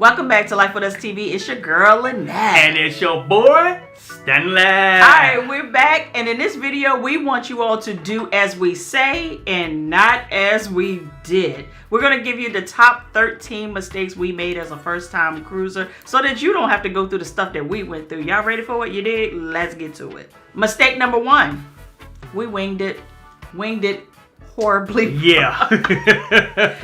Welcome back to Life with Us TV. It's your girl, Lynette. And it's your boy, Stanley. Alright, we're back. And in this video, we want you all to do as we say and not as we did. We're going to give you the top 13 mistakes we made as a first-time cruiser so that you don't have to go through the stuff that we went through. Y'all ready for what you did? Let's get to it. Mistake number 1. We winged it. Winged it horribly. Yeah.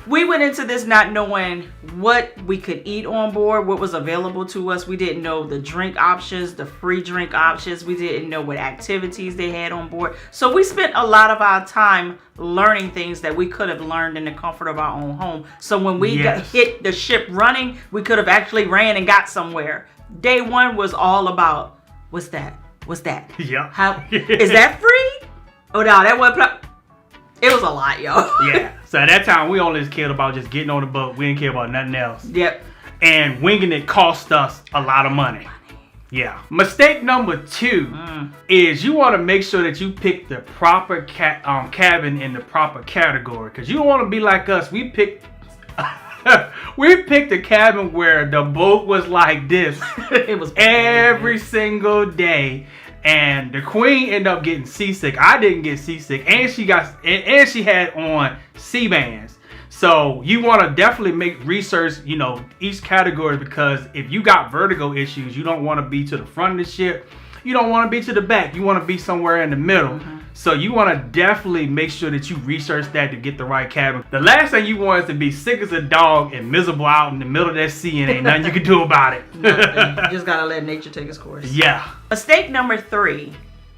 We went into this not knowing what we could eat on board, what was available to us. We didn't know the drink options, the free drink options. We didn't know what activities they had on board. So we spent a lot of our time learning things that we could have learned in the comfort of our own home. So when we hit the ship running, we could have actually ran and got somewhere. Day 1 was all about, what's that? What's that? Yeah. How is that free? Oh no, that wasn't. It was a lot, yo. Yeah. So at that time, we only just cared about just getting on the boat. We didn't care about nothing else. Yep. And winging it cost us a lot of money. Yeah. Mistake number 2 is you want to make sure that you pick the proper cabin in the proper category. Because you don't want to be like us. We picked a cabin where the boat was like this. It was every single day. And the queen ended up getting seasick. I didn't get seasick, and she had on sea bands. So you want to definitely make research, each category, because if you got vertigo issues, you don't want to be to the front of the ship. You don't want to be to the back. You want to be somewhere in the middle. So you want to definitely make sure that you research that to get the right cabin. The last thing you want is to be sick as a dog and miserable out in the middle of that sea and ain't nothing you can do about it. You just got to let nature take its course. Yeah. Mistake number 3,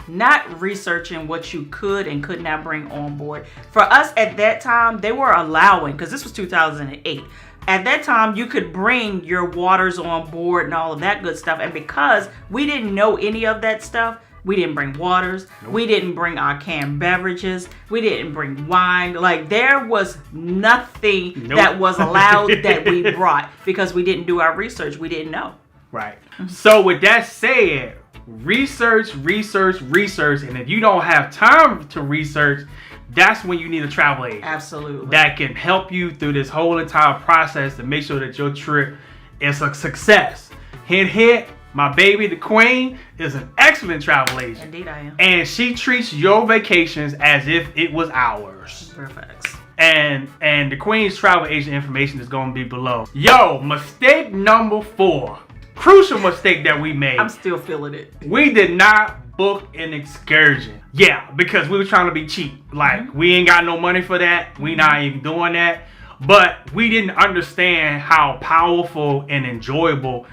not researching what you could and could not bring on board. For us at that time, they were allowing, because this was 2008. At that time, you could bring your waters on board and all of that good stuff. And because we didn't know any of that stuff, we didn't bring waters. Nope. We didn't bring our canned beverages. We didn't bring wine. Like, there was nothing that was allowed that we brought because we didn't do our research. We didn't know. Right. So with that said, research. And if you don't have time to research, that's when you need a travel agent. Absolutely. That can help you through this whole entire process to make sure that your trip is a success. Hint, my baby, the queen, is an excellent travel agent. Indeed I am. And she treats your vacations as if it was ours. Perfect. And the queen's travel agent information is going to be below. Yo, mistake number 4. Crucial mistake that we made. I'm still feeling it. We did not book an excursion. Yeah, because we were trying to be cheap. Like, we ain't got no money for that. We not even doing that. But we didn't understand how powerful and enjoyable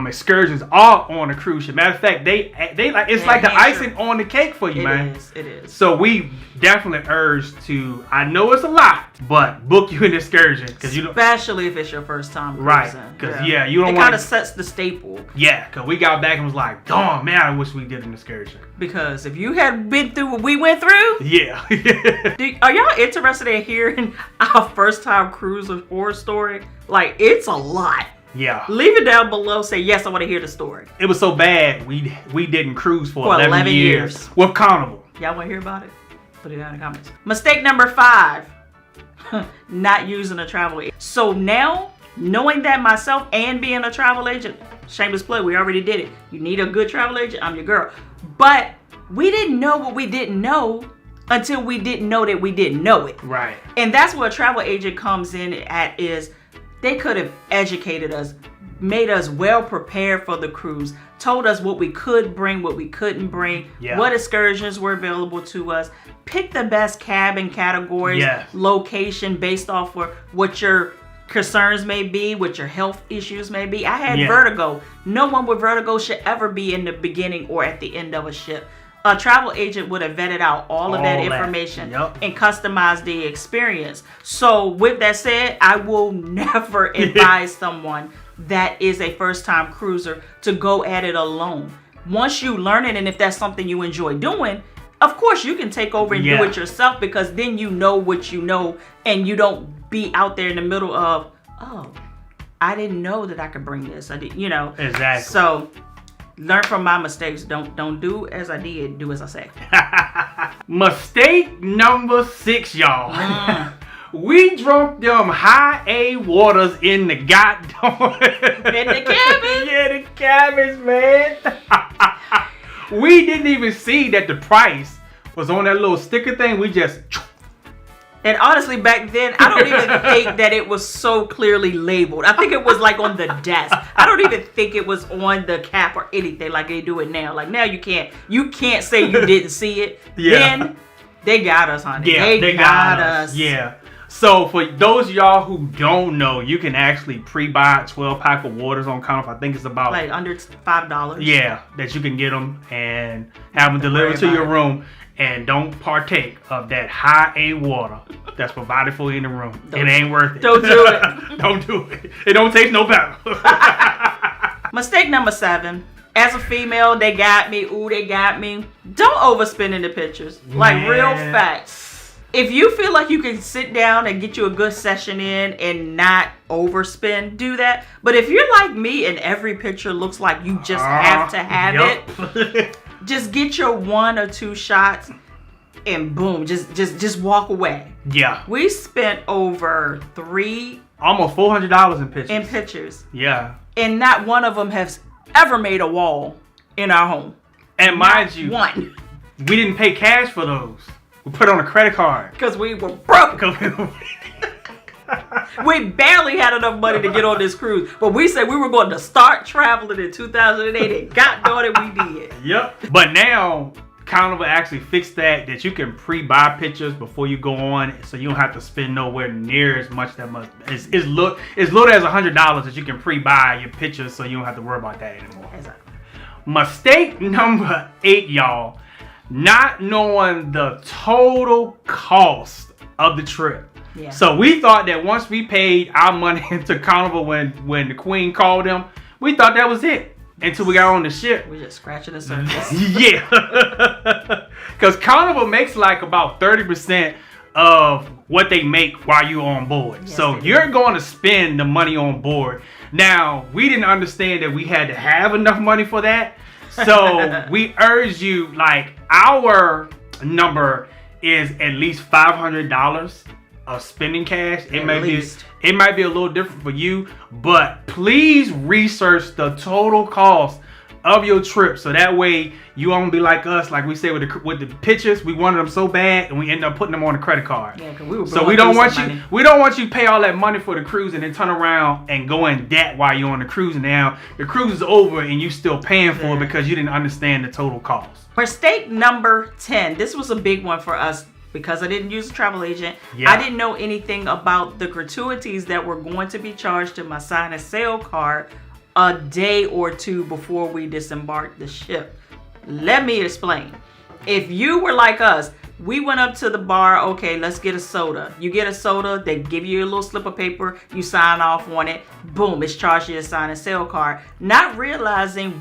excursions are on a cruise ship. Matter of fact, it's like the icing on the cake for you, man. It is. So we definitely urge to. I know it's a lot, but book you an excursion because especially if it's your first time cruising. Right? Because you don't want. It kind of sets the staple. Yeah, because we got back and was like, "Darn, man, I wish we did an excursion." Because if you had been through what we went through, yeah. Are y'all interested in hearing our first time cruiser horror story? Like, it's a lot. Yeah. Leave it down below. Say, yes, I want to hear the story. It was so bad, we didn't cruise for 11 years. With Carnival. Y'all want to hear about it? Put it down in the comments. Mistake number 5. Not using a travel agent. So now, knowing that myself and being a travel agent, shameless plug, we already did it. You need a good travel agent, I'm your girl. But we didn't know what we didn't know until we didn't know that we didn't know it. Right. And that's where a travel agent comes in at is, they could have educated us, made us well prepared for the cruise, told us what we could bring, what we couldn't bring, what excursions were available to us, pick the best cabin categories, location based off of what your concerns may be, what your health issues may be. I had vertigo. No one with vertigo should ever be in the beginning or at the end of a ship. A travel agent would have vetted out all of that information and customized the experience. So with that said, I will never advise someone that is a first-time cruiser to go at it alone. Once you learn it, and if that's something you enjoy doing, of course you can take over and do it yourself, because then you know what you know and you don't be out there in the middle of, oh, I didn't know that I could bring this. I did, Exactly. So learn from my mistakes. Don't do as I did. Do as I say. Mistake number 6, y'all. We drunk them high A waters in the goddamn in the cabin. Yeah, the cabins, man. We didn't even see that the price was on that little sticker thing. We just. And honestly, back then, I don't even think that it was so clearly labeled. I think it was like on the desk. I don't even think it was on the cap or anything like they do it now. Like now you can't say you didn't see it. Yeah. Then they got us, honey. Yeah, they got us. Yeah. So for those of y'all who don't know, you can actually pre-buy a 12-pack of waters on Carnival. I think it's about like under $5. Yeah, that you can get them and have them delivered to your room. And don't partake of that high A water that's provided for you in the room. It ain't worth it. Don't do it. Don't do it. It don't taste no better. Mistake number 7. As a female, they got me. Ooh, they got me. Don't overspend in the pictures. Like real facts. If you feel like you can sit down and get you a good session in and not overspend, do that. But if you're like me and every picture looks like you just have to have it, just get your 1 or 2 shots and boom, just walk away. Yeah. We spent over almost $400 in pictures. Yeah. And not one of them has ever made a wall in our home. And mind you, one. We didn't pay cash for those. We put it on a credit card. Because we were broke. We barely had enough money to get on this cruise. But we said we were going to start traveling in 2008 and God darn it, we did. Yep. But now, Carnival actually fixed that you can pre-buy pictures before you go on, so you don't have to spend nowhere near as much It's little as $100 that you can pre-buy your pictures, so you don't have to worry about that anymore. Exactly. Mistake number 8, y'all. Not knowing the total cost of the trip. Yeah. So we thought that once we paid our money into Carnival when the Queen called them, we thought that was it. Until we got on the ship. We're just scratching the surface. Yeah. Because Carnival makes like about 30% of what they make while you're on board. Yes, so you're going to spend the money on board. Now, we didn't understand that we had to have enough money for that. So we urge you, like, our number is at least $500 of spending cash. It might be a little different for you, but please research the total cost of your trip, so that way you won't be like us, like we said with the pictures. We wanted them so bad, and we ended up putting them on a credit card. Yeah, because we were. So we don't want you to pay all that money for the cruise and then turn around and go in debt while you're on the cruise. Now the cruise is over and you still paying for it because you didn't understand the total cost. Mistake number 10. This was a big one for us. Because I didn't use a travel agent, yeah. I didn't know anything about the gratuities that were going to be charged to my sign and sail card a day or 2 before we disembarked the ship. Let me explain. If you were like us, we went up to the bar, okay, let's get a soda. You get a soda, they give you a little slip of paper, you sign off on it, boom, it's charged you a sign and sail card. Not realizing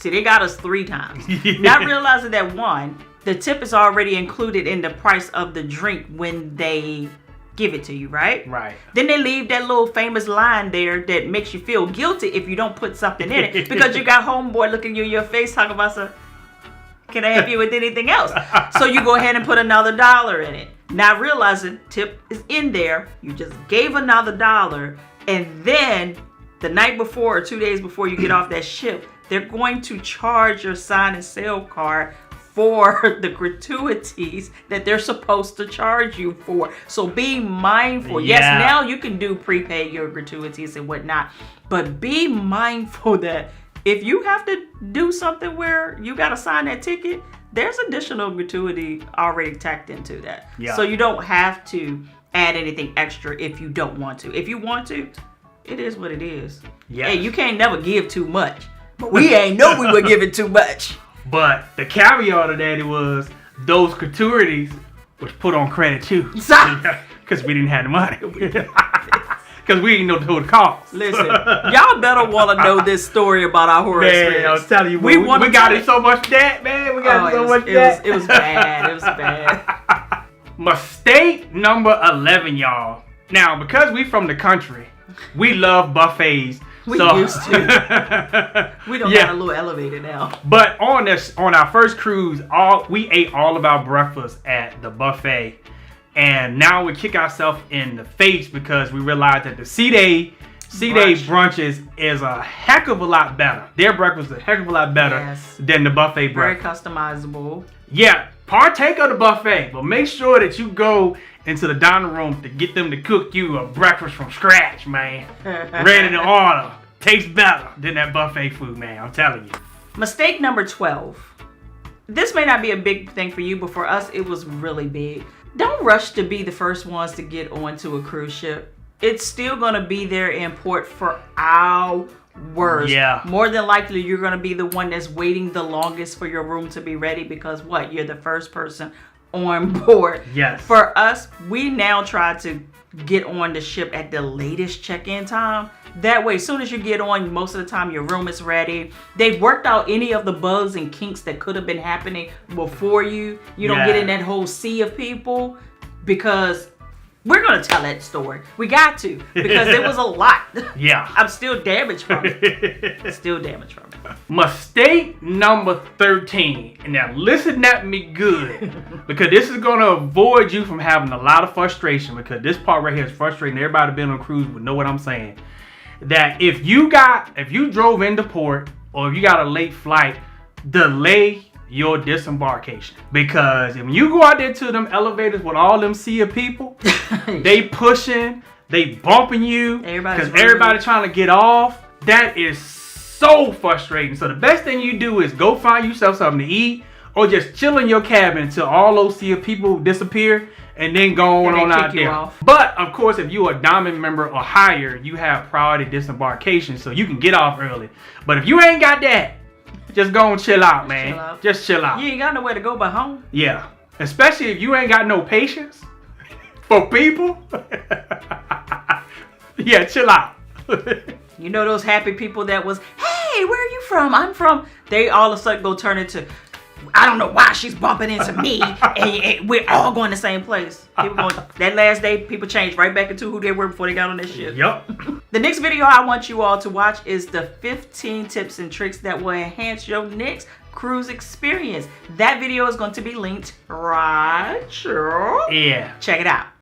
they got us 3 times. Not realizing that the tip is already included in the price of the drink when they give it to you, right? Right. Then they leave that little famous line there that makes you feel guilty if you don't put something in it because you got homeboy looking you in your face talking about can I help you with anything else? So you go ahead and put another $1 in it. Not realizing tip is in there. You just gave another $1, and then the night before or 2 days before you get off that ship, they're going to charge your sign and sail card for the gratuities that they're supposed to charge you for. So be mindful. Yeah. Yes, now you can do prepaid your gratuities and whatnot, but be mindful that if you have to do something where you got to sign that ticket, there's additional gratuity already tacked into that. Yeah. So you don't have to add anything extra if you don't want to. If you want to, it is what it is. Yes. Hey, you can't never give too much. But we ain't know we were giving too much. But the caveat of that was those gratuities was put on credit too. Because we didn't have the money. Because we didn't know the total cost. Listen, y'all better want to know this story about our horror experience. I was telling you, we got in so much debt, man. We got so much debt. It was bad. It was bad. Mistake number 11, y'all. Now, because we from the country, we love buffets. We used to. We don't have a little elevator now. But on our first cruise, we ate all of our breakfast at the buffet. And now we kick ourselves in the face because we realize that the C-Day brunches is a heck of a lot better. Their breakfast is a heck of a lot better than the buffet breakfast. Very customizable. Yeah, partake of the buffet, but make sure that you go into the dining room to get them to cook you a breakfast from scratch, man. Ready to order. Tastes better than that buffet food, man. I'm telling you. Mistake number 12. This may not be a big thing for you, but for us, it was really big. Don't rush to be the first ones to get onto a cruise ship. It's still going to be there in port for hours. Yeah. More than likely, you're going to be the one that's waiting the longest for your room to be ready because what? You're the first person on board. Yes. For us, we now try to get on the ship at the latest check-in time. That way, as soon as you get on, most of the time your room is ready. They've worked out any of the bugs and kinks that could have been happening before you. You don't get in that whole sea of people because we're going to tell that story. We got to because it was a lot. Yeah. I'm still damaged from it. Still damaged from it. Mistake number 13. And now listen at me good because this is going to avoid you from having a lot of frustration because this part right here is frustrating. Everybody been on a cruise would know what I'm saying. That if you drove into port or if you got a late flight, delay your disembarkation. Because if you go out there to them elevators with all them sea of people, they pushing, they bumping you, because everybody trying to get off. That is so frustrating. So the best thing you do is go find yourself something to eat or just chill in your cabin until all those sea of people disappear and then go on out there. But of course, if you're a diamond member or higher, you have priority disembarkation so you can get off early. But if you ain't got that, just go and chill out, man. Just chill out. You ain't got nowhere to go but home. Yeah. Especially if you ain't got no patience for people. Yeah, chill out. You know those happy people that was, hey, where are you from? I'm from. They all of a sudden go turn into, I don't know why she's bumping into me. and we're all going the same place. That last day, people changed right back into who they were before they got on this ship. Yep. The next video I want you all to watch is the 15 tips and tricks that will enhance your next cruise experience. That video is going to be linked right here. Yeah. Check it out.